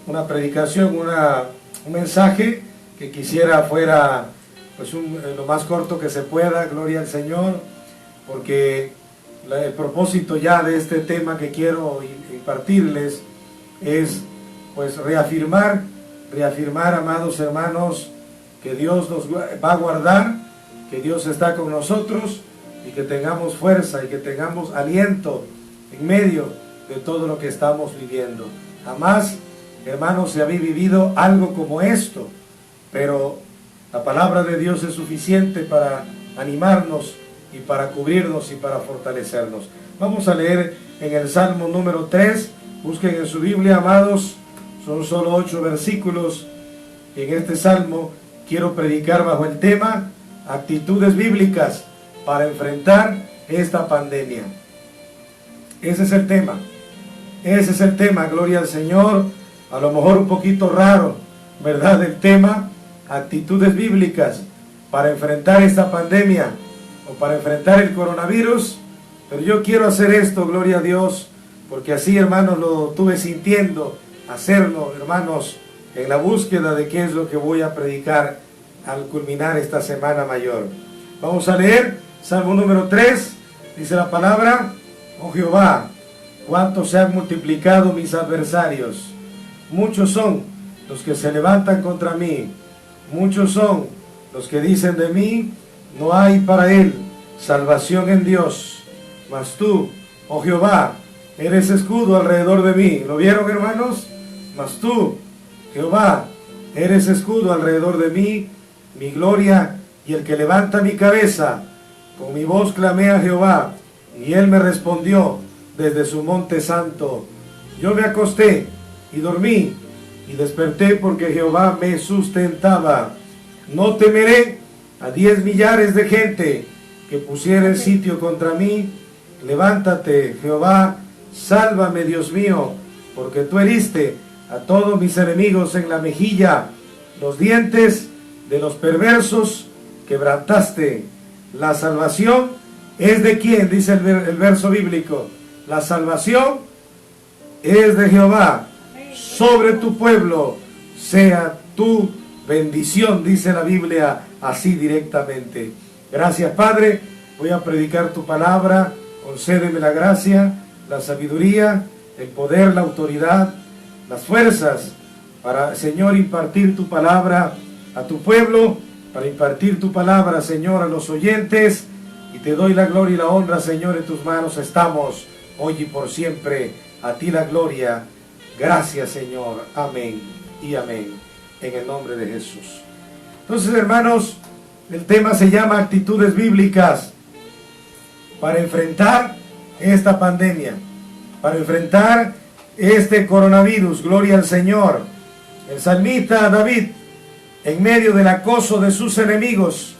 una predicación, un mensaje que quisiera fuera pues lo más corto que se pueda, gloria al Señor, porque el propósito ya de este tema que quiero impartirles es pues reafirmar, amados hermanos, que Dios nos va a guardar, que Dios está con nosotros y que tengamos fuerza y que tengamos aliento en medio de todo lo que estamos viviendo. Jamás, hermanos, se había vivido algo como esto, pero la palabra de Dios es suficiente para animarnos y para cubrirnos y para fortalecernos. Vamos a leer en el Salmo número 3, busquen en su Biblia, amados, son solo 8 versículos. En este Salmo quiero predicar bajo el tema actitudes bíblicas para enfrentar esta pandemia. Ese es el tema. Ese es el tema, gloria al Señor. A lo mejor un poquito raro, ¿verdad? El tema, actitudes bíblicas para enfrentar esta pandemia o para enfrentar el coronavirus. Pero yo quiero hacer esto, gloria a Dios, porque así, hermanos, lo tuve sintiendo hacerlo, hermanos, en la búsqueda de qué es lo que voy a predicar al culminar esta semana mayor. Vamos a leer Salmo número 3, dice la palabra: oh Jehová, cuánto se han multiplicado mis adversarios. Muchos son los que se levantan contra mí. Muchos son los que dicen de mí: no hay para él salvación en Dios. Mas tú, oh Jehová, eres escudo alrededor de mí. ¿Lo vieron, hermanos? Mas tú, Jehová, eres escudo alrededor de mí, mi gloria y el que levanta mi cabeza. Con mi voz clamé a Jehová, y él me respondió desde su monte santo. Yo me acosté y dormí, y desperté porque Jehová me sustentaba. No temeré a 10 millares de gente que pusieren sitio contra mí. Levántate, Jehová, sálvame, Dios mío, porque tú heriste a todos mis enemigos en la mejilla. Los dientes de los perversos quebrantaste. La salvación es de quién, dice el verso bíblico. La salvación es de Jehová. Sobre tu pueblo sea tu bendición, dice la Biblia así directamente. Gracias, Padre. Voy a predicar tu palabra. Concédeme la gracia, la sabiduría, el poder, la autoridad, las fuerzas para, Señor, impartir tu palabra a tu pueblo, para impartir tu palabra, Señor, a los oyentes. Y te doy la gloria y la honra, Señor, en tus manos estamos, hoy y por siempre. A ti la gloria. Gracias, Señor. Amén y amén. En el nombre de Jesús. Entonces, hermanos, el tema se llama actitudes bíblicas para enfrentar esta pandemia, para enfrentar este coronavirus. Gloria al Señor. El salmista David, en medio del acoso de sus enemigos,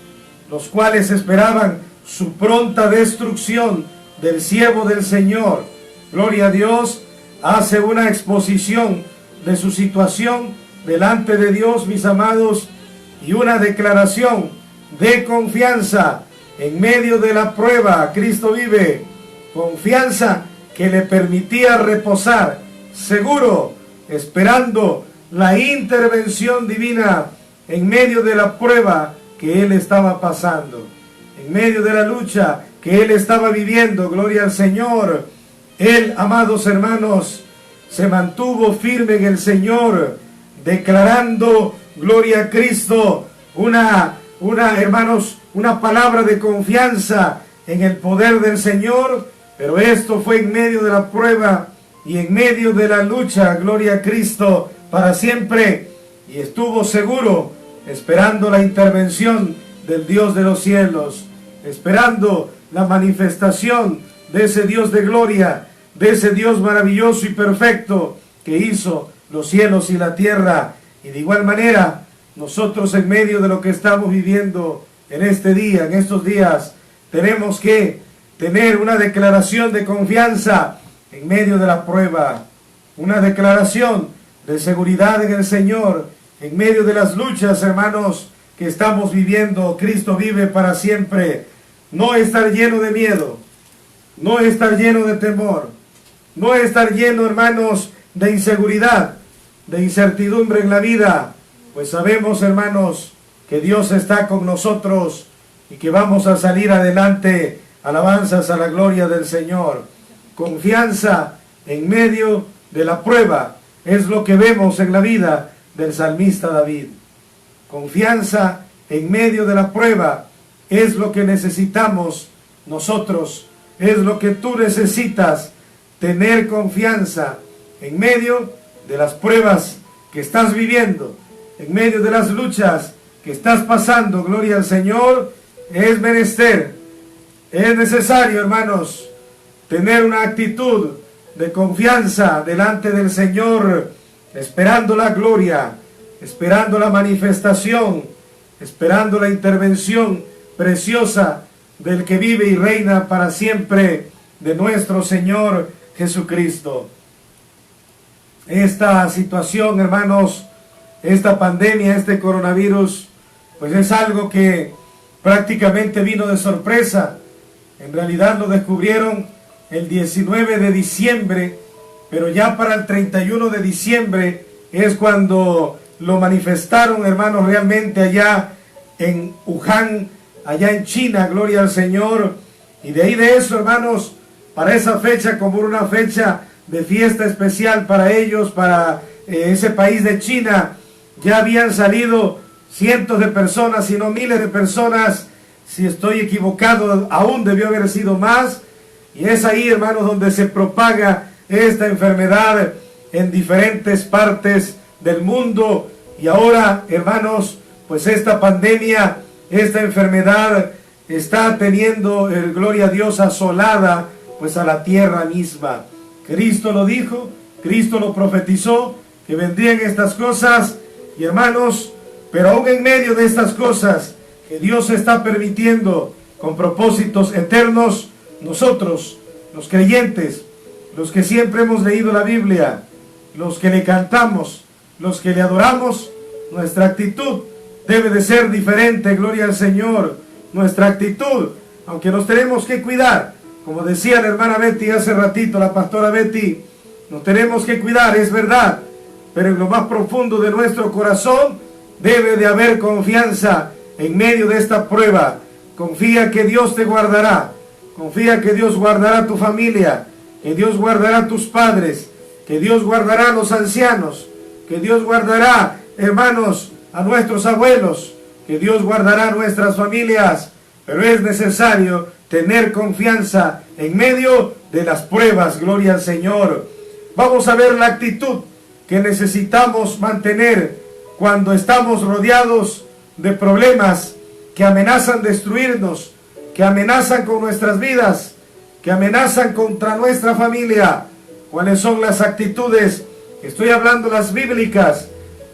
los cuales esperaban su pronta destrucción del siervo del Señor, gloria a Dios, hace una exposición de su situación delante de Dios, mis amados, y una declaración de confianza en medio de la prueba. Cristo vive. Confianza que le permitía reposar seguro, esperando la intervención divina en medio de la prueba que él estaba pasando, en medio de la lucha que él estaba viviendo. Gloria al Señor. Él, amados hermanos, se mantuvo firme en el Señor, declarando, gloria a Cristo, hermanos, una palabra de confianza en el poder del Señor. Pero esto fue en medio de la prueba y en medio de la lucha, gloria a Cristo, para siempre. Y estuvo seguro, esperando la intervención del Dios de los cielos, esperando la manifestación de ese Dios de gloria, de ese Dios maravilloso y perfecto que hizo los cielos y la tierra. Y de igual manera, nosotros en medio de lo que estamos viviendo en este día, en estos días, tenemos que tener una declaración de confianza en medio de la prueba, una declaración de seguridad en el Señor, en medio de las luchas, hermanos, que estamos viviendo. Cristo vive para siempre. No estar lleno de miedo, no estar lleno de temor, no estar lleno, hermanos, de inseguridad, de incertidumbre en la vida, pues sabemos, hermanos, que Dios está con nosotros y que vamos a salir adelante. Alabanzas a la gloria del Señor. Confianza en medio de la prueba es lo que vemos en la vida del salmista David. Confianza en medio de la prueba es lo que necesitamos nosotros, es lo que tú necesitas, tener confianza en medio de las pruebas que estás viviendo, en medio de las luchas que estás pasando. Gloria al Señor. Es menester, es necesario, hermanos, tener una actitud de confianza delante del Señor, esperando la gloria, esperando la manifestación, esperando la intervención preciosa del que vive y reina para siempre, de nuestro Señor Jesucristo. Esta situación, hermanos, esta pandemia, este coronavirus, pues es algo que prácticamente vino de sorpresa. En realidad lo descubrieron el 19 de diciembre, pero ya para el 31 de diciembre es cuando lo manifestaron, hermanos, realmente allá en Wuhan, allá en China, gloria al Señor. Y de ahí de eso, hermanos, para esa fecha, como una fecha de fiesta especial para ellos, para ese país de China, ya habían salido cientos de personas, si no miles de personas. Si estoy equivocado, aún debió haber sido más. Y es ahí, hermanos, donde se propaga esta enfermedad en diferentes partes del mundo. Y ahora, hermanos, pues esta pandemia, esta enfermedad está teniendo, gloria a Dios, asolada pues a la tierra misma. Cristo lo dijo, Cristo lo profetizó, que vendrían estas cosas. Y hermanos, pero aún en medio de estas cosas que Dios está permitiendo con propósitos eternos, nosotros, los creyentes, los que siempre hemos leído la Biblia, los que le cantamos, los que le adoramos, nuestra actitud debe de ser diferente, gloria al Señor. Nuestra actitud, aunque nos tenemos que cuidar, como decía la hermana Betty hace ratito, la pastora Betty, nos tenemos que cuidar, es verdad, pero en lo más profundo de nuestro corazón debe de haber confianza en medio de esta prueba. Confía que Dios te guardará, confía que Dios guardará tu familia, que Dios guardará tus padres, que Dios guardará a los ancianos, que Dios guardará, hermanos, a nuestros abuelos, que Dios guardará nuestras familias. Pero es necesario tener confianza en medio de las pruebas, gloria al Señor. Vamos a ver la actitud que necesitamos mantener cuando estamos rodeados de problemas que amenazan destruirnos, que amenazan con nuestras vidas, que amenazan contra nuestra familia. ¿Cuáles son las actitudes? Estoy hablando las bíblicas,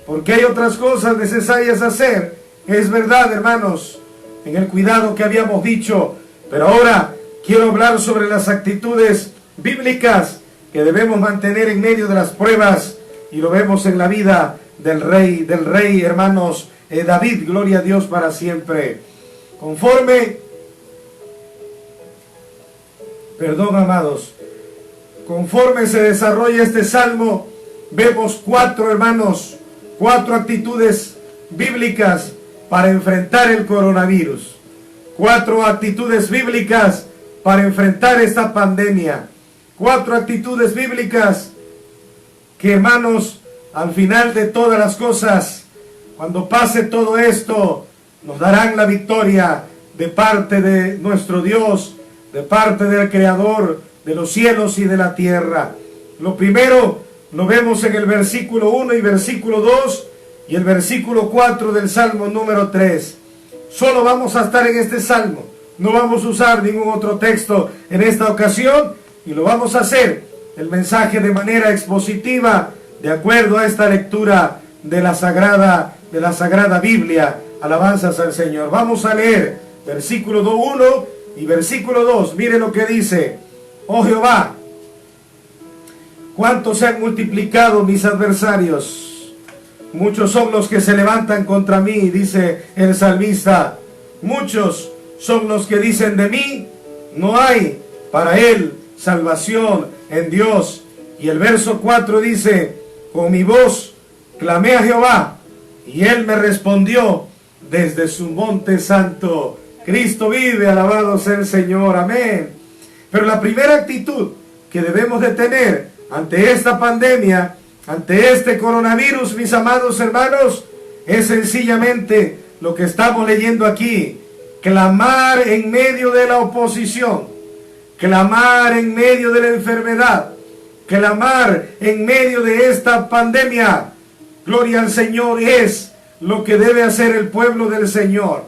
porque hay otras cosas necesarias hacer. Es verdad, hermanos, en el cuidado que habíamos dicho, pero ahora quiero hablar sobre las actitudes bíblicas que debemos mantener en medio de las pruebas, y lo vemos en la vida del rey, hermanos, David, gloria a Dios para siempre. Conforme se desarrolla este salmo, vemos cuatro actitudes bíblicas para enfrentar el coronavirus. 4 actitudes bíblicas para enfrentar esta pandemia. 4 actitudes bíblicas que, hermanos, al final de todas las cosas, cuando pase todo esto, nos darán la victoria de parte de nuestro Dios, de parte del Creador de los cielos y de la tierra. Lo primero lo vemos en el versículo 1 y versículo 2 y el versículo 4 del Salmo número 3. Solo vamos a estar en este Salmo, no vamos a usar ningún otro texto en esta ocasión, y lo vamos a hacer el mensaje de manera expositiva, de acuerdo a esta lectura de la Sagrada Biblia. Alabanzas al Señor. Vamos a leer versículo 1 y versículo 2. Mire lo que dice: oh Jehová, cuánto se han multiplicado mis adversarios. Muchos son los que se levantan contra mí, dice el salmista. Muchos son los que dicen de mí, no hay para él salvación en Dios. Y el verso 4 dice, con mi voz clamé a Jehová, y él me respondió desde su monte santo. Cristo vive, alabado sea el Señor, amén. Pero la primera actitud que debemos de tener ante esta pandemia, ante este coronavirus, mis amados hermanos, es sencillamente lo que estamos leyendo aquí: clamar en medio de la oposición, clamar en medio de la enfermedad, clamar en medio de esta pandemia. Gloria al Señor, es lo que debe hacer el pueblo del Señor.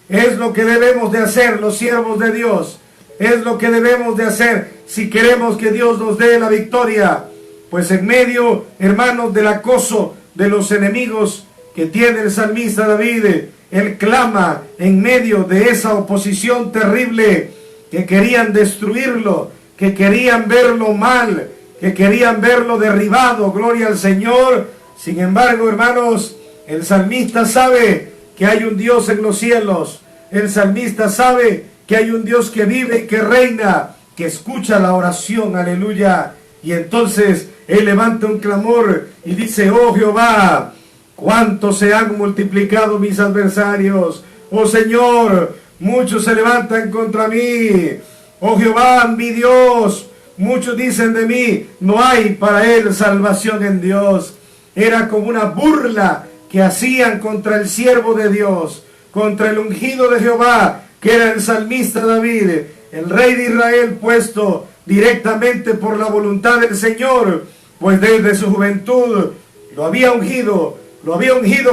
Es lo que debemos de hacer los siervos de Dios. Es lo que debemos de hacer si queremos que Dios nos dé la victoria. Pues en medio, hermanos, del acoso de los enemigos que tiene el salmista David, él clama en medio de esa oposición terrible, que querían destruirlo, que querían verlo mal, que querían verlo derribado. Gloria al Señor. Sin embargo, hermanos, el salmista sabe que hay un Dios en los cielos. El salmista sabe que hay un Dios que vive y que reina, que escucha la oración, aleluya. Y entonces él levanta un clamor y dice: oh Jehová, cuánto se han multiplicado mis adversarios. Oh Señor, muchos se levantan contra mí. Oh Jehová, mi Dios, muchos dicen de mí, no hay para él salvación en Dios. Era como una burla que hacían contra el siervo de Dios, contra el ungido de Jehová, que era el salmista David, el rey de Israel, puesto directamente por la voluntad del Señor, pues desde su juventud lo había ungido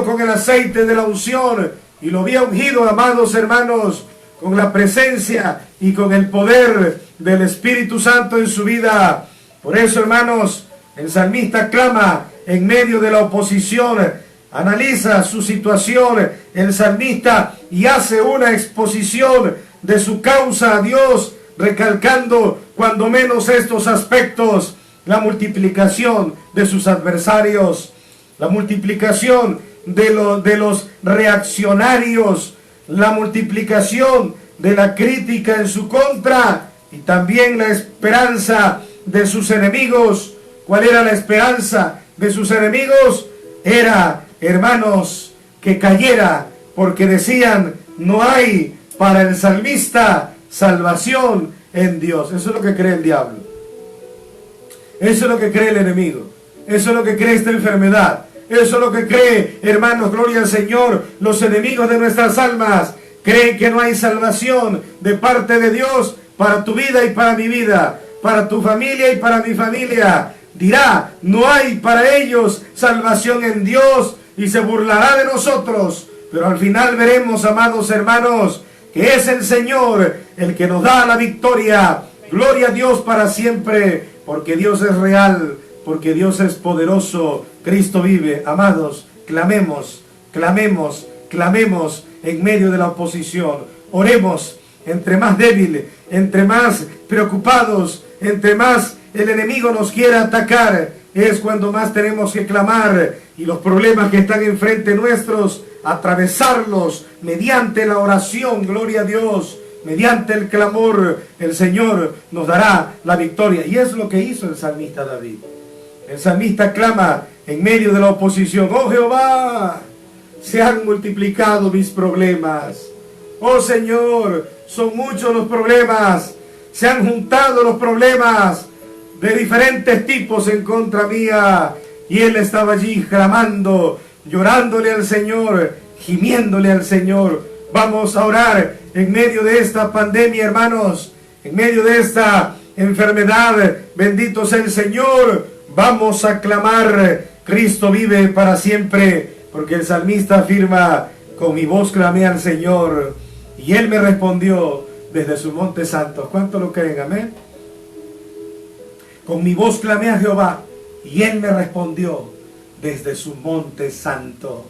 con el aceite de la unción, y lo había ungido, amados hermanos, con la presencia y con el poder del Espíritu Santo en su vida. Por eso, hermanos, el salmista clama en medio de la oposición, analiza su situación el salmista y hace una exposición de su causa a Dios, recalcando cuando menos estos aspectos: la multiplicación de sus adversarios, la multiplicación de los reaccionarios, la multiplicación de la crítica en su contra, y también la esperanza de sus enemigos. ¿Cuál era la esperanza de sus enemigos? Era, hermanos, que cayera, porque decían: no hay para el salmista salvación en Dios. Eso es lo que cree el diablo. Eso es lo que cree el enemigo. Eso es lo que cree esta enfermedad. Eso es lo que cree, hermanos, gloria al Señor, los enemigos de nuestras almas. Creen que no hay salvación de parte de Dios para tu vida y para mi vida, para tu familia y para mi familia. Dirá: no hay para ellos salvación en Dios, y se burlará de nosotros. Pero al final veremos, amados hermanos, que es el Señor el que nos da la victoria. Gloria a Dios para siempre, porque Dios es real, porque Dios es poderoso. Cristo vive. Amados, clamemos, clamemos, clamemos en medio de la oposición. Oremos. Entre más débil, entre más preocupados, entre más el enemigo nos quiere atacar, es cuando más tenemos que clamar, y los problemas que están enfrente nuestros, atravesarlos mediante la oración. Gloria a Dios. Mediante el clamor, el Señor nos dará la victoria. Y es lo que hizo el salmista David. El salmista clama en medio de la oposición: oh Jehová, se han multiplicado mis problemas. Oh Señor, son muchos los problemas. Se han juntado los problemas de diferentes tipos en contra mía. Y él estaba allí clamando, llorándole al Señor, gimiéndole al Señor. Vamos a orar en medio de esta pandemia, hermanos, en medio de esta enfermedad. Bendito sea el Señor. Vamos a clamar. Cristo vive para siempre, porque el salmista afirma: con mi voz clamé al Señor, y Él me respondió desde su monte santo. ¿Cuánto lo creen? Amén. Con mi voz clamé a Jehová, y Él me respondió desde su monte santo.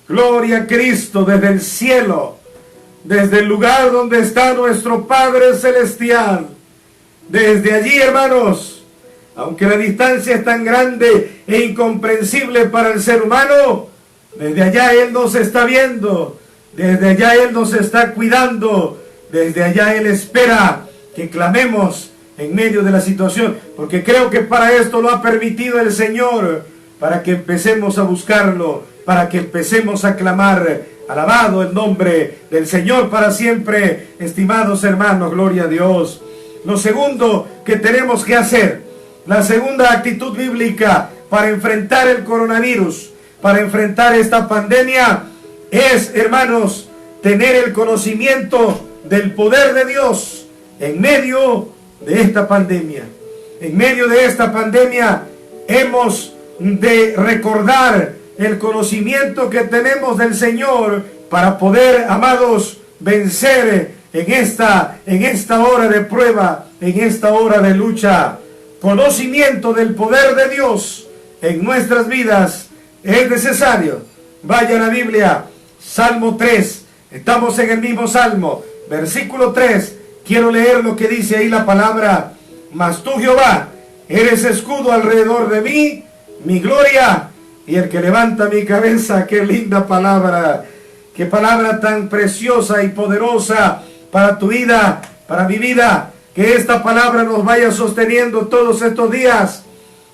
Gloria a Cristo, desde el cielo, desde el lugar donde está nuestro Padre Celestial. Desde allí, hermanos, aunque la distancia es tan grande e incomprensible para el ser humano, desde allá Él nos está viendo, desde allá Él nos está cuidando, desde allá Él espera que clamemos en medio de la situación, porque creo que para esto lo ha permitido el Señor, para que empecemos a buscarlo, para que empecemos a clamar. Alabado el nombre del Señor para siempre, estimados hermanos, gloria a Dios. Lo segundo que tenemos que hacer, la segunda actitud bíblica para enfrentar el coronavirus, para enfrentar esta pandemia, es, hermanos, tener el conocimiento del poder de Dios en medio de esta pandemia. En medio de esta pandemia hemos de recordar el conocimiento que tenemos del Señor para poder, amados, vencer en esta hora de prueba, en esta hora de lucha. Conocimiento del poder de Dios en nuestras vidas es necesario. Vaya a la Biblia, Salmo 3, estamos en el mismo Salmo, versículo 3, quiero leer lo que dice ahí la palabra. Mas tú, Jehová, eres escudo alrededor de mí, mi gloria, y el que levanta mi cabeza. Qué linda palabra, qué palabra tan preciosa y poderosa para tu vida, para mi vida. Que esta palabra nos vaya sosteniendo todos estos días,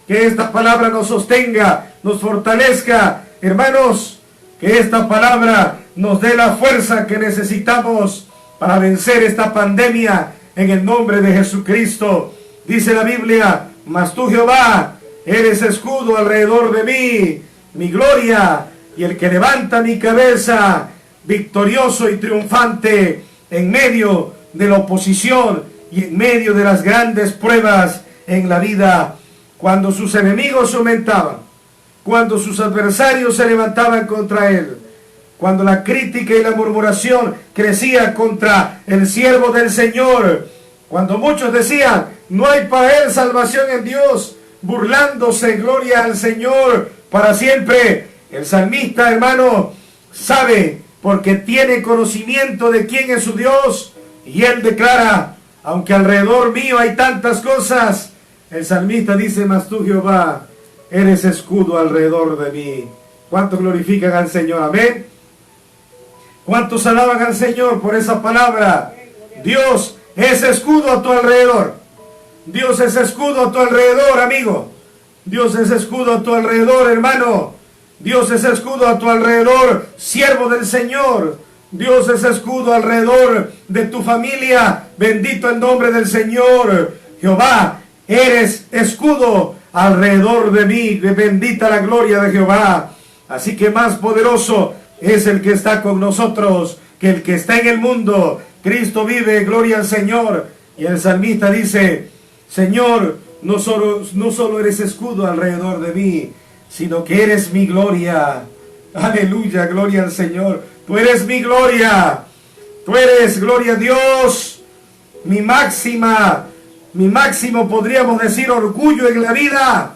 que esta palabra nos sostenga, nos fortalezca, hermanos, que esta palabra nos dé la fuerza que necesitamos para vencer esta pandemia en el nombre de Jesucristo. Dice la Biblia, mas tú, Jehová, eres escudo alrededor de mí, mi gloria, y el que levanta mi cabeza, victorioso y triunfante en medio de la oposición y en medio de las grandes pruebas en la vida. Cuando sus enemigos aumentaban, cuando sus adversarios se levantaban contra él, cuando la crítica y la murmuración crecía contra el siervo del Señor, cuando muchos decían, no hay para él salvación en Dios, burlándose, gloria al Señor para siempre. El salmista, hermano, sabe, porque tiene conocimiento de quién es su Dios, y él declara, aunque alrededor mío hay tantas cosas, el salmista dice, mas tú, Jehová, eres escudo alrededor de mí. ¿Cuántos glorifican al Señor? Amén. ¿Cuántos alaban al Señor por esa palabra? Dios es escudo a tu alrededor. Dios es escudo a tu alrededor, amigo. Dios es escudo a tu alrededor, hermano. Dios es escudo a tu alrededor, siervo del Señor. Dios es escudo alrededor de tu familia. Bendito el nombre del Señor. Jehová, eres escudo alrededor de mí. Bendita la gloria de Jehová. Así que más poderoso es el que está con nosotros que el que está en el mundo. Cristo vive, gloria al Señor. Y el salmista dice, Señor, no solo eres escudo alrededor de mí, sino que eres mi gloria. Aleluya, gloria al Señor. Tú eres mi gloria. Tú eres, gloria a Dios, mi máximo, podríamos decir, orgullo en la vida.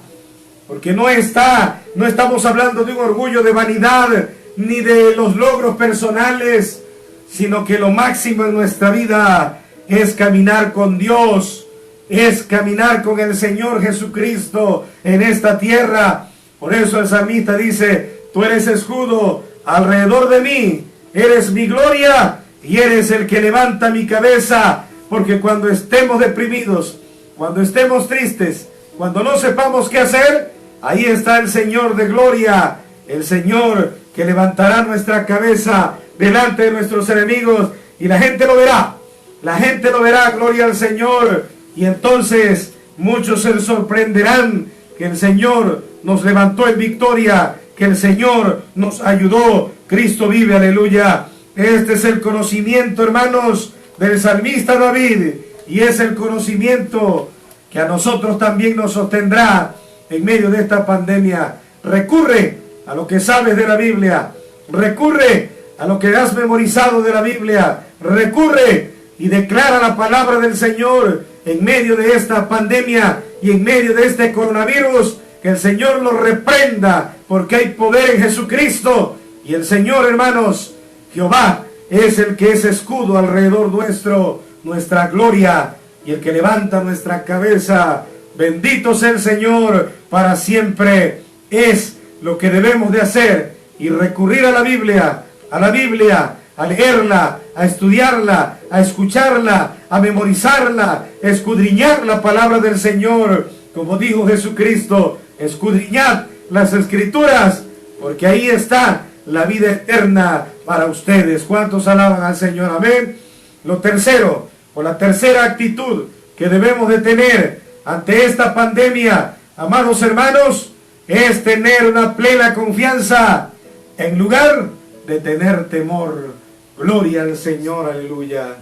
Porque no estamos hablando de un orgullo de vanidad, ni de los logros personales, sino que lo máximo en nuestra vida es caminar con Dios, es caminar con el Señor Jesucristo en esta tierra. Por eso el salmista dice, tú eres escudo alrededor de mí, eres mi gloria y eres el que levanta mi cabeza. Porque cuando estemos deprimidos, cuando estemos tristes, cuando no sepamos qué hacer, ahí está el Señor de gloria, el Señor que levantará nuestra cabeza delante de nuestros enemigos, y la gente lo verá, gloria al Señor. Y entonces muchos se sorprenderán que el Señor nos levantó en victoria, que el Señor nos ayudó. Cristo vive, aleluya. Este es el conocimiento, hermanos, del salmista David, y es el conocimiento que a nosotros también nos sostendrá en medio de esta pandemia. Recurre a lo que sabes de la Biblia, recurre a lo que has memorizado de la Biblia, recurre y declara la palabra del Señor en medio de esta pandemia y en medio de este coronavirus. Que el Señor lo reprenda, porque hay poder en Jesucristo. Y el Señor, hermanos, Jehová, es el que es escudo alrededor nuestro, nuestra gloria, y el que levanta nuestra cabeza. Bendito sea el Señor para siempre. Es lo que debemos de hacer, y recurrir a la Biblia, a leerla, a estudiarla, a escucharla, a memorizarla, a escudriñar la palabra del Señor. Como dijo Jesucristo, escudriñad las Escrituras, porque ahí está la vida eterna para ustedes. ¿Cuántos alaban al Señor? Amén. Lo tercero, o la tercera actitud que debemos de tener ante esta pandemia, amados hermanos, es tener una plena confianza en lugar de tener temor. Gloria al Señor, aleluya.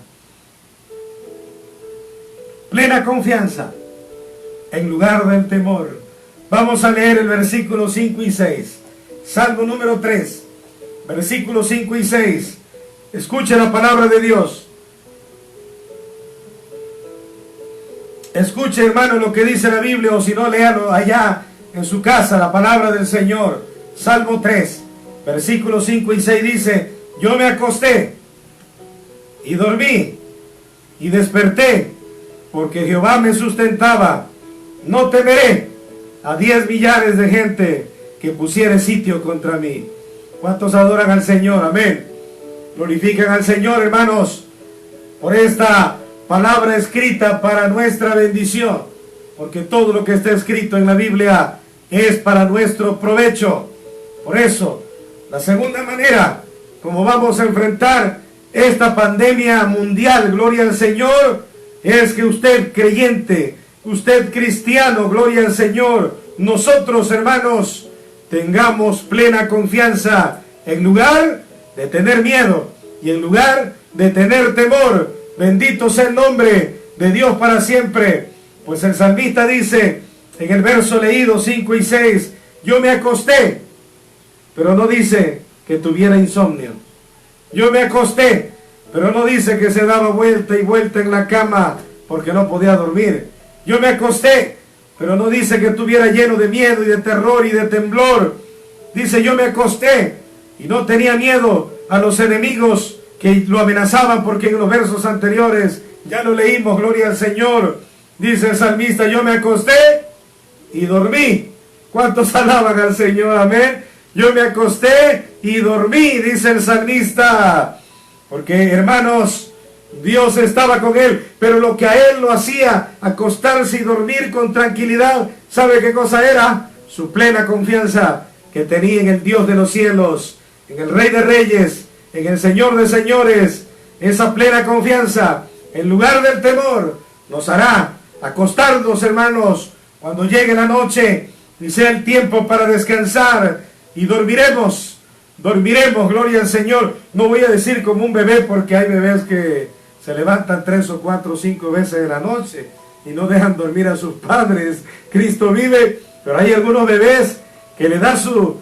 Plena confianza en lugar del temor. Vamos a leer el versículo 5 y 6. Salmo número 3, versículos 5 y 6. Escuche la palabra de Dios. Escuche, hermano, lo que dice la Biblia, o si no, léalo allá en su casa, la palabra del Señor. Salmo 3, versículos 5 y 6 dice: yo me acosté y dormí y desperté, porque Jehová me sustentaba. No temeré a 10 millares de gente que pusiere sitio contra mí. ¿Cuántos adoran al Señor? Amén. Glorifican al Señor, hermanos, por esta palabra escrita para nuestra bendición, porque todo lo que está escrito en la Biblia es para nuestro provecho. Por eso, la segunda manera como vamos a enfrentar esta pandemia mundial, gloria al Señor, es que usted creyente, usted cristiano, gloria al Señor, nosotros, hermanos, tengamos plena confianza en lugar de tener miedo y en lugar de tener temor. Bendito sea el nombre de Dios para siempre. Pues el salmista dice en el verso leído 5 y 6, yo me acosté, pero no dice que tuviera insomnio. Yo me acosté, pero no dice que se daba vuelta y vuelta en la cama porque no podía dormir. Yo me acosté, pero no dice que estuviera lleno de miedo y de terror y de temblor. Dice, yo me acosté y no tenía miedo a los enemigos que lo amenazaban, porque en los versos anteriores ya lo leímos, gloria al Señor. Dice el salmista, yo me acosté y dormí. ¿Cuántos alaban al Señor? Amén. Yo me acosté y dormí, dice el salmista. Porque, hermanos, Dios estaba con él, pero lo que a él lo hacía acostarse y dormir con tranquilidad, ¿sabe qué cosa era? Su plena confianza que tenía en el Dios de los cielos, en el Rey de Reyes, en el Señor de Señores. Esa plena confianza, en lugar del temor, nos hará acostarnos, hermanos, cuando llegue la noche y sea el tiempo para descansar, y dormiremos, gloria al Señor. No voy a decir como un bebé, porque hay bebés que se levantan 3 o 4 o 5 veces en la noche y no dejan dormir a sus padres. Cristo vive. Pero hay algunos bebés que le da su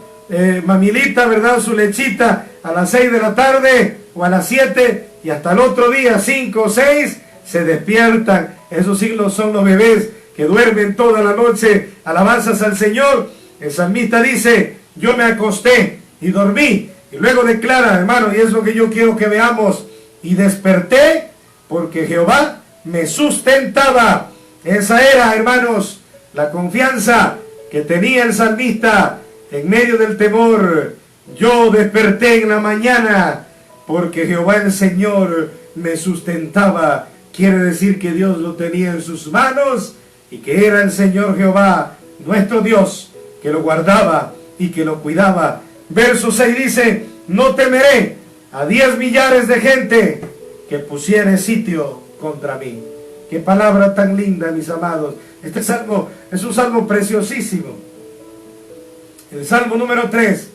mamilita, ¿verdad?, su lechita a las 6 de la tarde o a las 7, y hasta el otro día 5 o 6 se despiertan. Esos sí son los bebés que duermen toda la noche. Alabanzas al Señor. El salmista dice, yo me acosté y dormí, y luego declara, hermano, y es lo que yo quiero que veamos, y desperté porque Jehová me sustentaba. Esa era, hermanos, la confianza que tenía el salmista en medio del temor. Yo desperté en la mañana porque Jehová el Señor me sustentaba. Quiere decir que Dios lo tenía en sus manos y que era el Señor Jehová, nuestro Dios, que lo guardaba y que lo cuidaba. Verso 6 dice, no temeré a 10 millares de gente que pusiere sitio contra mí. Qué palabra tan linda, mis amados. Este salmo es un salmo preciosísimo. El salmo número 3,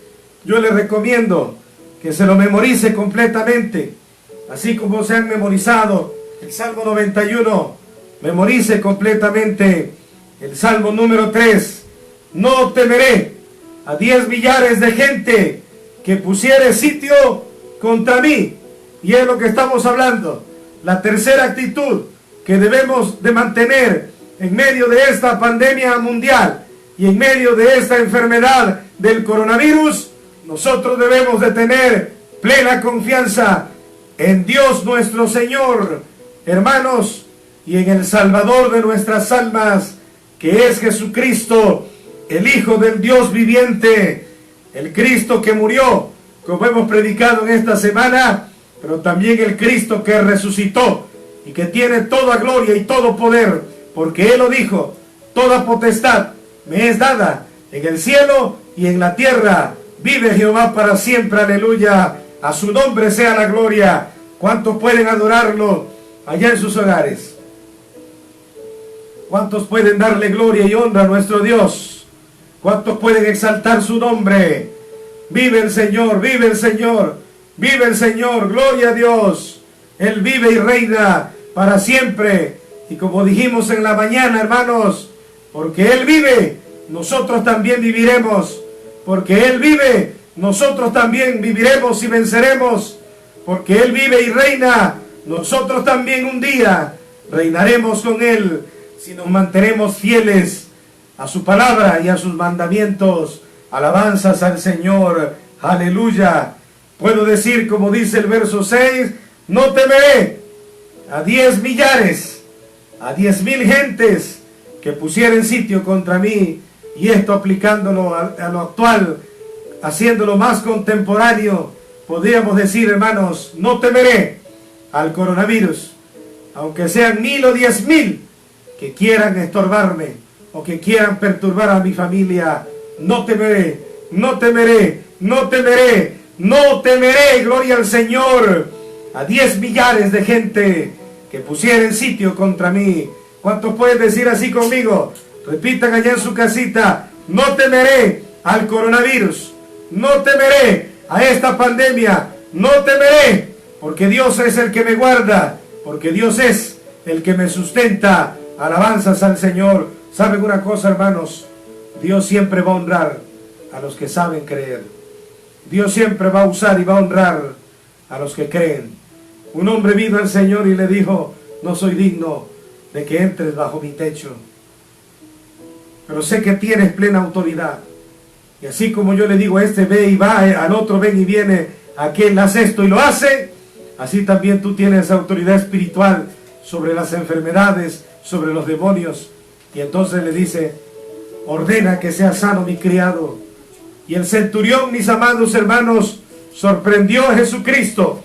yo le recomiendo que se lo memorice completamente, así como se han memorizado el salmo 91. Memorice completamente el salmo número 3. No temeré a 10 millares de gente que pusiere sitio contra mí. Y es lo que estamos hablando. La tercera actitud que debemos de mantener en medio de esta pandemia mundial y en medio de esta enfermedad del coronavirus, nosotros debemos de tener plena confianza en Dios nuestro Señor, hermanos, y en el Salvador de nuestras almas, que es Jesucristo, el Hijo del Dios viviente, el Cristo que murió, como hemos predicado en esta semana, pero también el Cristo que resucitó y que tiene toda gloria y todo poder, porque Él lo dijo: toda potestad me es dada en el cielo y en la tierra. Vive Jehová para siempre, aleluya. A su nombre sea la gloria. ¿Cuántos pueden adorarlo allá en sus hogares? ¿Cuántos pueden darle gloria y honra a nuestro Dios? ¿Cuántos pueden exaltar su nombre? Vive el Señor, vive el Señor, vive el Señor, gloria a Dios. Él vive y reina para siempre. Y como dijimos en la mañana, hermanos, porque Él vive, nosotros también viviremos. Porque Él vive, nosotros también viviremos y venceremos. Porque Él vive y reina, nosotros también un día reinaremos con Él, si nos mantenemos fieles a su palabra y a sus mandamientos. Alabanzas al Señor, aleluya. Puedo decir, como dice el verso 6, no temeré a 10 millares, a 10,000 gentes que pusieren sitio contra mí. Y esto aplicándolo a lo actual, haciéndolo más contemporáneo, podríamos decir, hermanos, no temeré al coronavirus, aunque sean 1,000 o 10,000 que quieran estorbarme o que quieran perturbar a mi familia. No temeré, no temeré, no temeré, no temeré, gloria al Señor, a 10 millares de gente que pusieren sitio contra mí. ¿Cuántos pueden decir así conmigo? Repitan allá en su casita: no temeré al coronavirus, no temeré a esta pandemia, no temeré, porque Dios es el que me guarda, porque Dios es el que me sustenta. Alabanzas al Señor. ¿Saben una cosa, hermanos? Dios siempre va a honrar a los que saben creer. Dios siempre va a usar y va a honrar a los que creen. Un hombre vino al Señor y le dijo: no soy digno de que entres bajo mi techo, pero sé que tienes plena autoridad. Y así como yo le digo a este ve y va, al otro ven y viene, aquel hace esto y lo hace, así también tú tienes autoridad espiritual sobre las enfermedades, sobre los demonios. Y entonces le dice: ordena que sea sano mi criado. Y el centurión, mis amados hermanos, sorprendió a Jesucristo.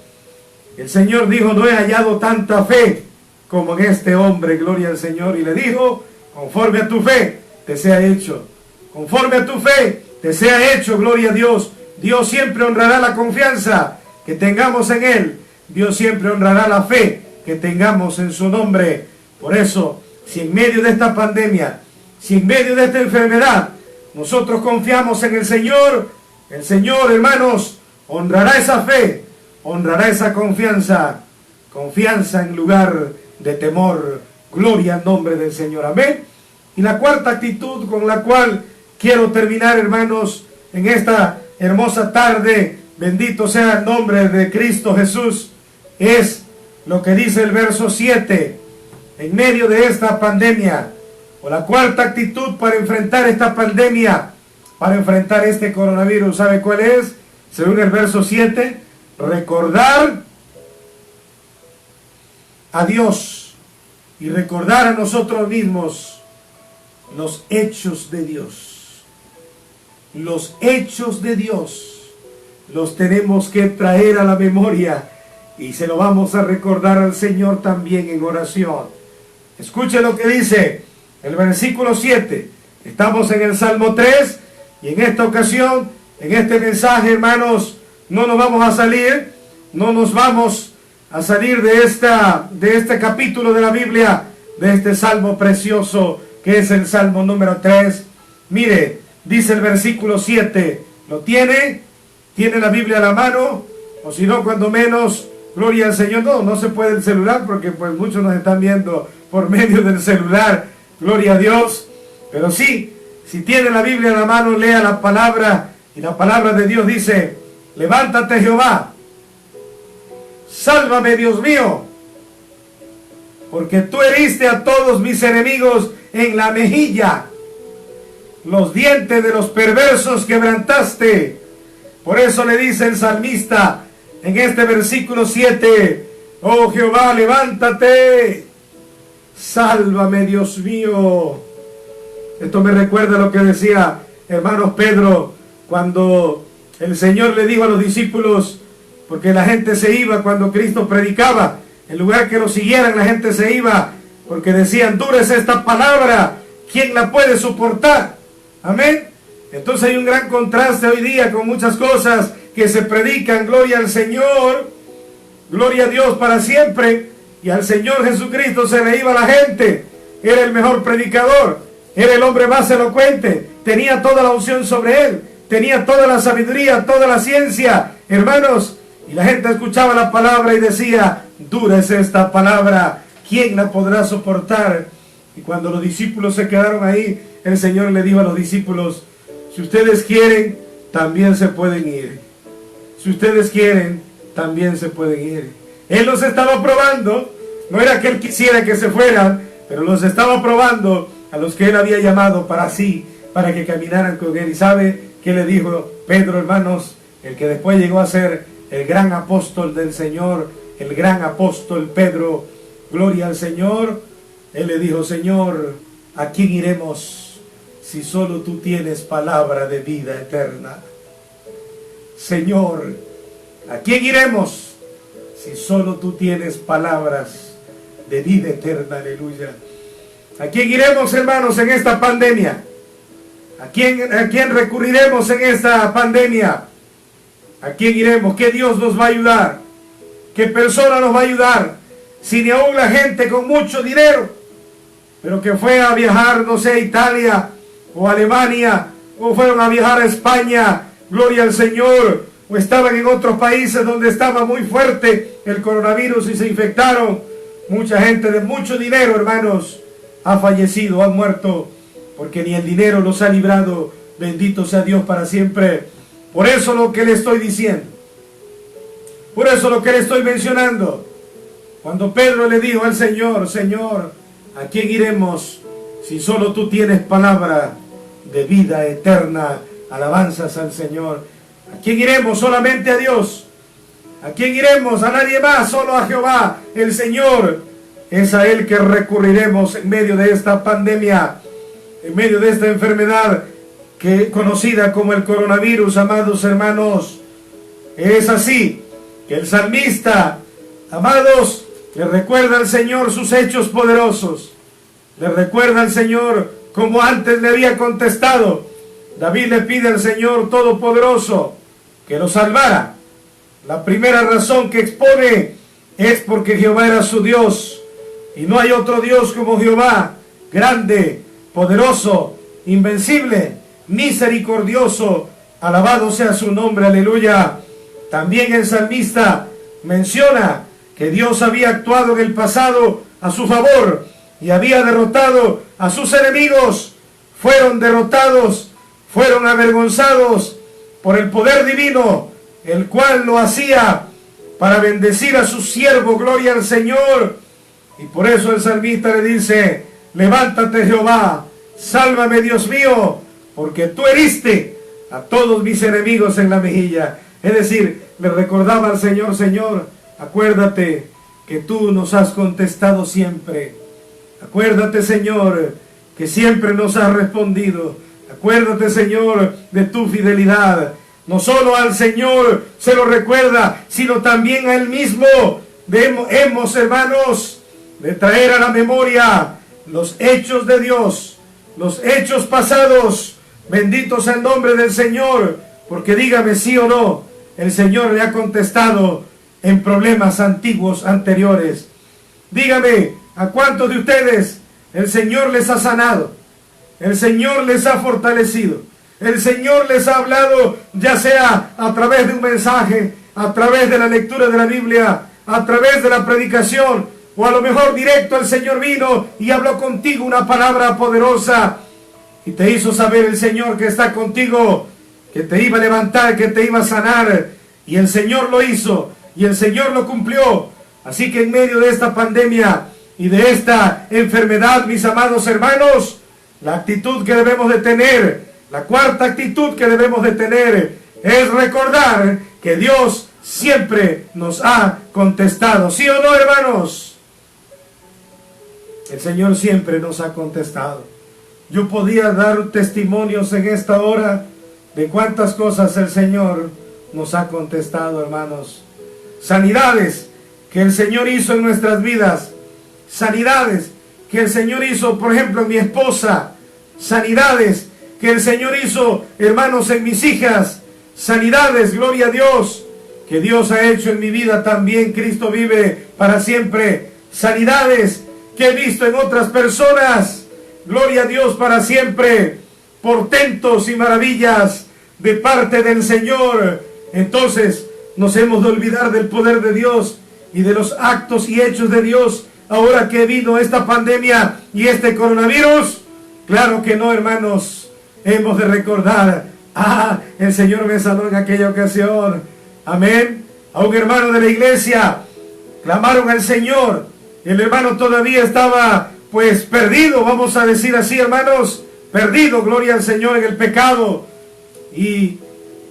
El Señor dijo: no he hallado tanta fe como en este hombre, gloria al Señor. Y le dijo: conforme a tu fe te sea hecho, conforme a tu fe te sea hecho, gloria a Dios. Dios siempre honrará la confianza que tengamos en Él. Dios siempre honrará la fe que tengamos en su nombre. Por eso, si en medio de esta pandemia, si en medio de esta enfermedad, nosotros confiamos en el Señor, hermanos, honrará esa fe, honrará esa confianza, confianza en lugar de temor. Gloria al nombre del Señor, amén. Y la cuarta actitud con la cual quiero terminar, hermanos, en esta hermosa tarde, bendito sea el nombre de Cristo Jesús, es lo que dice el verso 7, en medio de esta pandemia, o la cuarta actitud para enfrentar esta pandemia, para enfrentar este coronavirus. ¿Sabe cuál es? Según el verso 7, recordar a Dios y recordar a nosotros mismos los hechos de Dios. Los hechos de Dios los tenemos que traer a la memoria y se lo vamos a recordar al Señor también en oración. Escuche lo que dice el versículo 7. Estamos en el Salmo 3 y en esta ocasión, en este mensaje, hermanos, no nos vamos a salir de este capítulo de la Biblia, de este Salmo precioso que es el Salmo número 3. Mire, dice el versículo 7, ¿lo tiene? ¿Tiene la Biblia a la mano? O si no, cuando menos, gloria al Señor. No se puede el celular porque pues muchos nos están viendo por medio del celular, gloria a Dios. Pero sí, si tiene la Biblia en la mano, lea la palabra, y la palabra de Dios dice: levántate, Jehová, sálvame, Dios mío, porque tú heriste a todos mis enemigos en la mejilla, los dientes de los perversos quebrantaste. Por eso le dice el salmista en este versículo 7: oh Jehová, levántate, sálvame, Dios mío. Esto me recuerda lo que decía, hermanos, Pedro, cuando el Señor le dijo a los discípulos: porque la gente se iba cuando Cristo predicaba. En lugar que lo siguieran, la gente se iba, porque decían, dura es esta palabra, ¿quién la puede soportar? Amén. Entonces hay un gran contraste hoy día con muchas cosas que se predican, gloria al Señor, gloria a Dios para siempre, y al Señor Jesucristo se le iba la gente. Era el mejor predicador, era el hombre más elocuente, tenía toda la unción sobre él, tenía toda la sabiduría, toda la ciencia, hermanos, y la gente escuchaba la palabra y decía, dura es esta palabra, ¿quién la podrá soportar? Y cuando los discípulos se quedaron ahí, el Señor le dijo a los discípulos, si ustedes quieren, también se pueden ir. Si ustedes quieren, también se pueden ir. Él los estaba probando, no era que Él quisiera que se fueran, pero los estaba probando a los que Él había llamado para sí, para que caminaran con Él. ¿Y sabe qué le dijo Pedro, hermanos? El que después llegó a ser el gran apóstol del Señor, el gran apóstol Pedro, gloria al Señor. Él le dijo, Señor, ¿a quién iremos si solo tú tienes palabra de vida eterna? Señor, ¿a quién iremos si solo tú tienes palabras de vida eterna? Aleluya. ¿A quién iremos, hermanos, en esta pandemia? ¿A quién recurriremos en esta pandemia? ¿A quién iremos? ¿Qué Dios nos va a ayudar? ¿Qué persona nos va a ayudar? Si ni aún la gente con mucho dinero, pero que fue a viajar, no sé, a Italia o a Alemania, o fueron a viajar a España, gloria al Señor, o estaban en otros países donde estaba muy fuerte el coronavirus y se infectaron. Mucha gente de mucho dinero, hermanos, ha fallecido, ha muerto, porque ni el dinero los ha librado. Bendito sea Dios para siempre. Por eso lo que le estoy diciendo, por eso lo que le estoy mencionando, cuando Pedro le dijo al Señor, Señor, ¿a quién iremos si solo tú tienes palabra de vida eterna? Alabanzas al Señor. ¿A quién iremos? Solamente a Dios. ¿A quién iremos? A nadie más, solo a Jehová, el Señor. Es a Él que recurriremos en medio de esta pandemia, en medio de esta enfermedad que conocida como el coronavirus, amados hermanos. Es así que el salmista, amados, le recuerda al Señor sus hechos poderosos. Le recuerda al Señor como antes le había contestado. David le pide al Señor Todopoderoso que lo salvara. La primera razón que expone es porque Jehová era su Dios. Y no hay otro Dios como Jehová, grande, poderoso, invencible, misericordioso. Alabado sea su nombre, aleluya. También el salmista menciona que Dios había actuado en el pasado a su favor y había derrotado a sus enemigos. Fueron derrotados, fueron avergonzados por el poder divino, el cual lo hacía para bendecir a su siervo, gloria al Señor. Y por eso el salmista le dice, levántate Jehová, sálvame Dios mío, porque tú heriste a todos mis enemigos en la mejilla. Es decir, le recordaba al Señor, Señor, acuérdate que tú nos has contestado siempre. Acuérdate, Señor, que siempre nos has respondido. Acuérdate, Señor, de tu fidelidad. No solo al Señor se lo recuerda, sino también a Él mismo. Hemos, hermanos, de traer a la memoria los hechos de Dios, los hechos pasados. Bendito sea el nombre del Señor, porque dígame sí o no, el Señor le ha contestado en problemas antiguos, anteriores. Dígame, ¿a cuántos de ustedes el Señor les ha sanado? El Señor les ha fortalecido. El Señor les ha hablado, ya sea a través de un mensaje, a través de la lectura de la Biblia, a través de la predicación, o a lo mejor directo el Señor vino y habló contigo una palabra poderosa y te hizo saber el Señor que está contigo, que te iba a levantar, que te iba a sanar, y el Señor lo hizo y el Señor lo cumplió. Así que en medio de esta pandemia y de esta enfermedad, mis amados hermanos, la actitud que debemos de tener, la cuarta actitud que debemos de tener, es recordar que Dios siempre nos ha contestado. ¿Sí o no, hermanos? El Señor siempre nos ha contestado. Yo podía dar testimonios en esta hora de cuántas cosas el Señor nos ha contestado, hermanos. sanidades que el Señor hizo en nuestras vidas, sanidades que el Señor hizo, por ejemplo, en mi esposa, sanidades que el Señor hizo, hermanos, en mis hijas, sanidades, gloria a Dios, que Dios ha hecho en mi vida también. Cristo vive para siempre. Sanidades que he visto en otras personas, gloria a Dios para siempre. Portentos y maravillas de parte del Señor. Entonces nos hemos de olvidar del poder de Dios y de los actos y hechos de Dios ahora que vino esta pandemia y este coronavirus. Claro que no, hermanos. Hemos de recordar, el Señor me sanó en aquella ocasión. Amén. A un hermano de la iglesia clamaron al Señor. El hermano todavía estaba pues perdido, vamos a decir así, hermanos, perdido, gloria al Señor, en el pecado. Y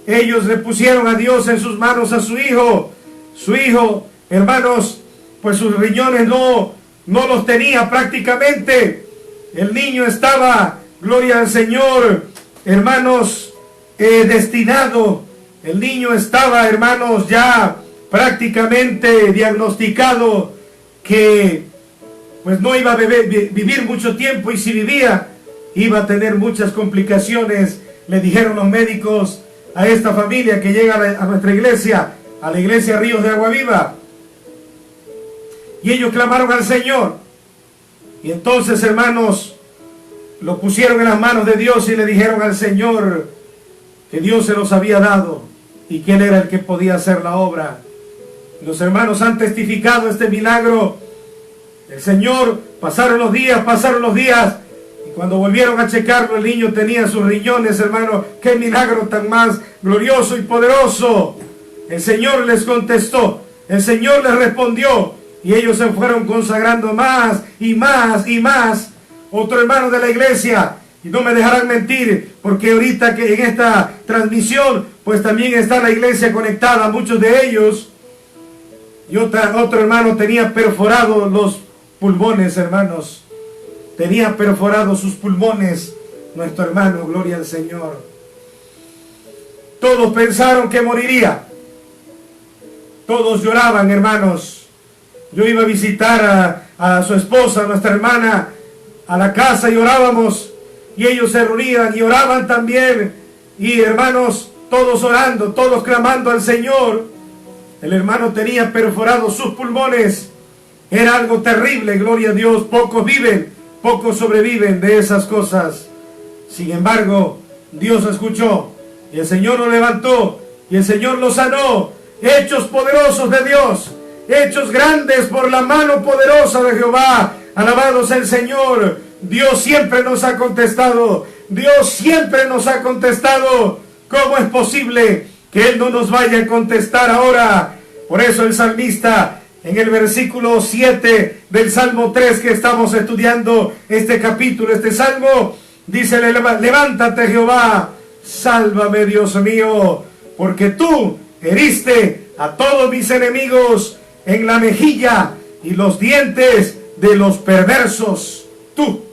ellos le pusieron a Dios en sus manos a su hijo. Su hijo, hermanos, pues sus riñones no los tenía prácticamente. El niño estaba, gloria al Señor, hermanos, destinado. El niño estaba, hermanos, ya prácticamente diagnosticado que pues no iba a vivir mucho tiempo, y si vivía iba a tener muchas complicaciones. Le dijeron los médicos a esta familia que llega a nuestra iglesia, a la iglesia Ríos de Agua Viva, y ellos clamaron al Señor. Y entonces, hermanos, lo pusieron en las manos de Dios y le dijeron al Señor que Dios se los había dado y que Él era el que podía hacer la obra. Los hermanos han testificado este milagro. El Señor, pasaron los días, y cuando volvieron a checarlo, el niño tenía sus riñones, hermano. ¡Qué milagro tan más glorioso y poderoso! El Señor les contestó, el Señor les respondió, y ellos se fueron consagrando más y más y más. Otro hermano de la iglesia, y no me dejarán mentir, porque ahorita que en esta transmisión, pues también está la iglesia conectada, muchos de ellos. Y otro hermano tenía perforados los pulmones, hermanos. Tenía perforados sus pulmones, nuestro hermano, gloria al Señor. Todos pensaron que moriría. Todos lloraban, hermanos. Yo iba a visitar a su esposa, nuestra hermana, a la casa, y orábamos, y ellos se reunían y oraban también, y hermanos, todos orando, todos clamando al Señor. El hermano tenía perforados sus pulmones. Era algo terrible, gloria a Dios. Pocos sobreviven de esas cosas. Sin embargo, Dios escuchó, y el Señor lo levantó, y el Señor lo sanó. Hechos poderosos de Dios, hechos grandes por la mano poderosa de Jehová. Alabados el Señor. Dios siempre nos ha contestado. Dios siempre nos ha contestado. ¿Cómo es posible que Él no nos vaya a contestar ahora? Por eso el salmista, en el versículo 7 del Salmo 3 que estamos estudiando, este capítulo, este salmo, dice: levántate, Jehová, sálvame, Dios mío, porque tú heriste a todos mis enemigos en la mejilla y los dientes de los perversos. Tú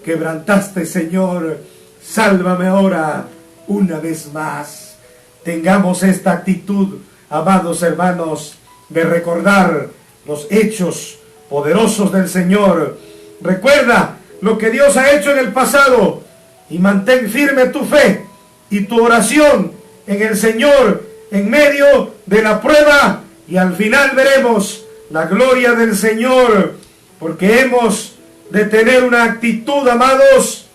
quebrantaste, Señor, sálvame ahora una vez más. Tengamos esta actitud, amados hermanos, de recordar los hechos poderosos del Señor. Recuerda lo que Dios ha hecho en el pasado y mantén firme tu fe y tu oración en el Señor en medio de la prueba, y al final veremos la gloria del Señor, porque hemos de tener una actitud, amados,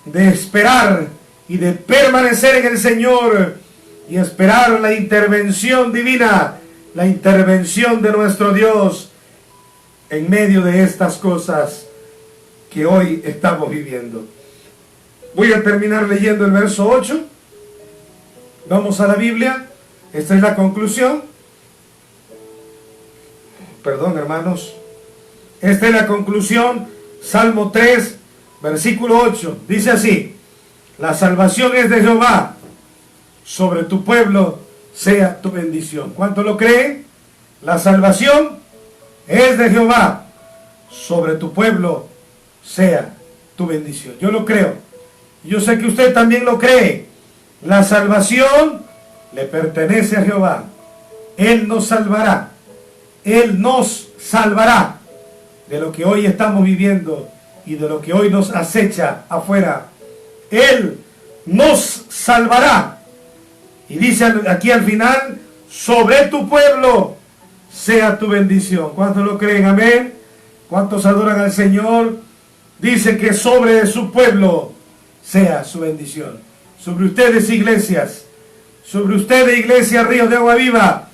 de esperar y de permanecer en el Señor y esperar la intervención divina, la intervención de nuestro Dios en medio de estas cosas que hoy estamos viviendo. Voy a terminar leyendo el verso 8. Vamos a la Biblia. Esta es la conclusión. Perdón, hermanos. Esta es la conclusión. Salmo 3, versículo 8. Dice así: la salvación es de Jehová, sobre tu pueblo sea tu bendición. ¿Cuánto lo creen? La salvación es de Jehová, sobre tu pueblo sea tu bendición. Yo lo creo. Yo sé que usted también lo cree. La salvación le pertenece a Jehová. Él nos salvará. Él nos salvará de lo que hoy estamos viviendo y de lo que hoy nos acecha afuera. Él nos salvará. Y dice aquí al final, sobre tu pueblo sea tu bendición. ¿Cuántos lo creen? Amén. ¿Cuántos adoran al Señor? Dice que sobre su pueblo sea su bendición. Sobre ustedes, iglesias, sobre ustedes, iglesia Ríos de Agua Viva,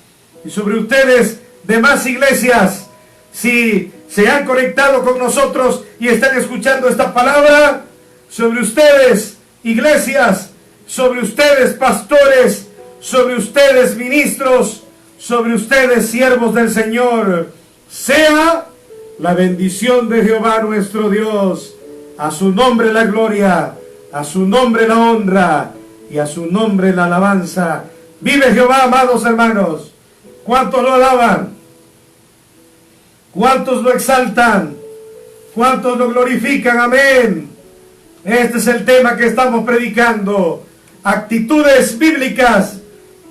y sobre ustedes, demás iglesias, si se han conectado con nosotros y están escuchando esta palabra, sobre ustedes, iglesias, sobre ustedes, pastores, sobre ustedes, ministros, sobre ustedes, siervos del Señor, sea la bendición de Jehová nuestro Dios. A su nombre la gloria, a su nombre la honra y a su nombre la alabanza. Vive Jehová, amados hermanos. ¿Cuántos lo alaban? ¿Cuántos lo exaltan? ¿Cuántos lo glorifican? Amén. Este es el tema que estamos predicando. Actitudes bíblicas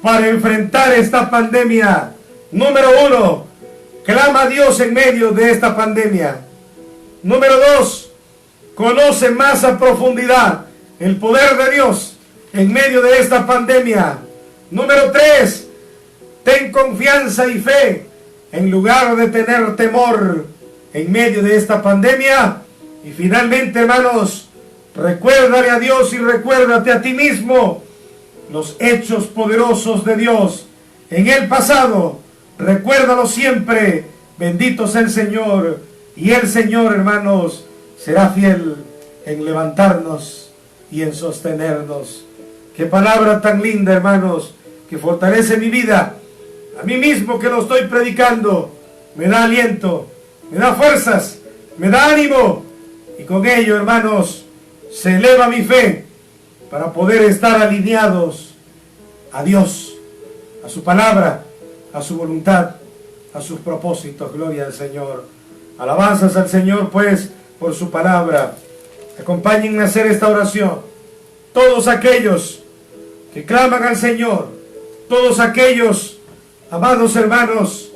para enfrentar esta pandemia. Número 1, clama a Dios en medio de esta pandemia. Número 2, conoce más a profundidad el poder de Dios en medio de esta pandemia. Número 3, ten confianza y fe en lugar de tener temor en medio de esta pandemia. Y finalmente, hermanos, recuérdale a Dios y recuérdate a ti mismo los hechos poderosos de Dios en el pasado. Recuérdalo siempre. Bendito sea el Señor. Y el Señor, hermanos, será fiel en levantarnos y en sostenernos. Qué palabra tan linda, hermanos, que fortalece mi vida. A mí mismo que lo estoy predicando, me da aliento, me da fuerzas, me da ánimo. Y con ello, hermanos, se eleva mi fe para poder estar alineados a Dios, a su palabra, a su voluntad, a sus propósitos. Gloria al Señor. Alabanzas al Señor, pues, por su palabra. Acompáñenme a hacer esta oración. Todos aquellos que claman al Señor, todos aquellos, amados hermanos,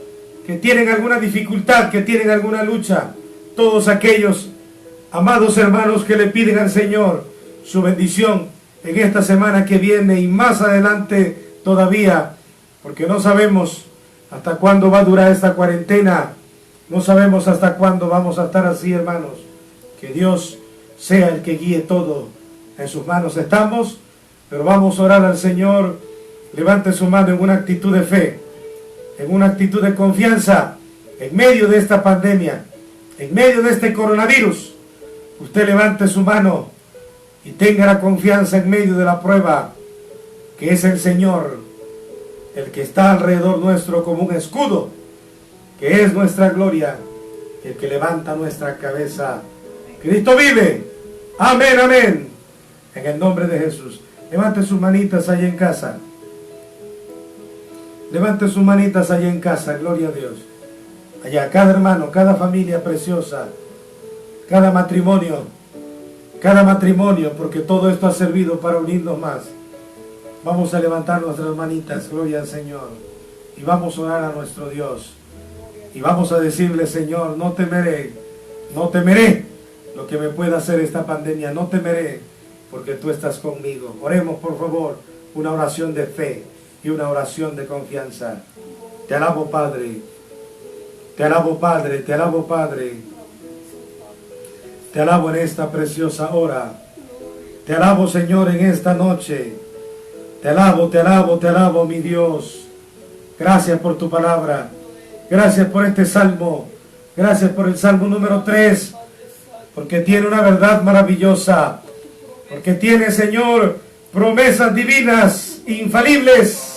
que tienen alguna dificultad, que tienen alguna lucha, todos aquellos, amados hermanos, que le piden al Señor su bendición en esta semana que viene y más adelante todavía, porque no sabemos hasta cuándo va a durar esta cuarentena, no sabemos hasta cuándo vamos a estar así, hermanos. Que Dios sea el que guíe todo, en sus manos estamos, pero vamos a orar al Señor. Levante su mano en una actitud de fe, en una actitud de confianza, en medio de esta pandemia, en medio de este coronavirus. Usted levante su mano y tenga la confianza en medio de la prueba, que es el Señor, el que está alrededor nuestro como un escudo, que es nuestra gloria, el que levanta nuestra cabeza. Cristo vive. Amén, amén. En el nombre de Jesús. Levante sus manitas allá en casa. Levante sus manitas allá en casa. Gloria a Dios. Allá, cada hermano, cada familia preciosa, cada matrimonio, porque todo esto ha servido para unirnos más. Vamos a levantar nuestras manitas, gloria al Señor, y vamos a orar a nuestro Dios, y vamos a decirle: Señor, no temeré lo que me pueda hacer esta pandemia, no temeré, porque tú estás conmigo. Oremos, por favor, una oración de fe y una oración de confianza. Te alabo, Padre, te alabo, Padre, te alabo, Padre. Te alabo en esta preciosa hora. Te alabo, Señor, en esta noche. Te alabo, te alabo, te alabo, mi Dios. Gracias por tu palabra. Gracias por este salmo. Gracias por el salmo número 3. Porque tiene una verdad maravillosa. Porque tiene, Señor, promesas divinas, infalibles.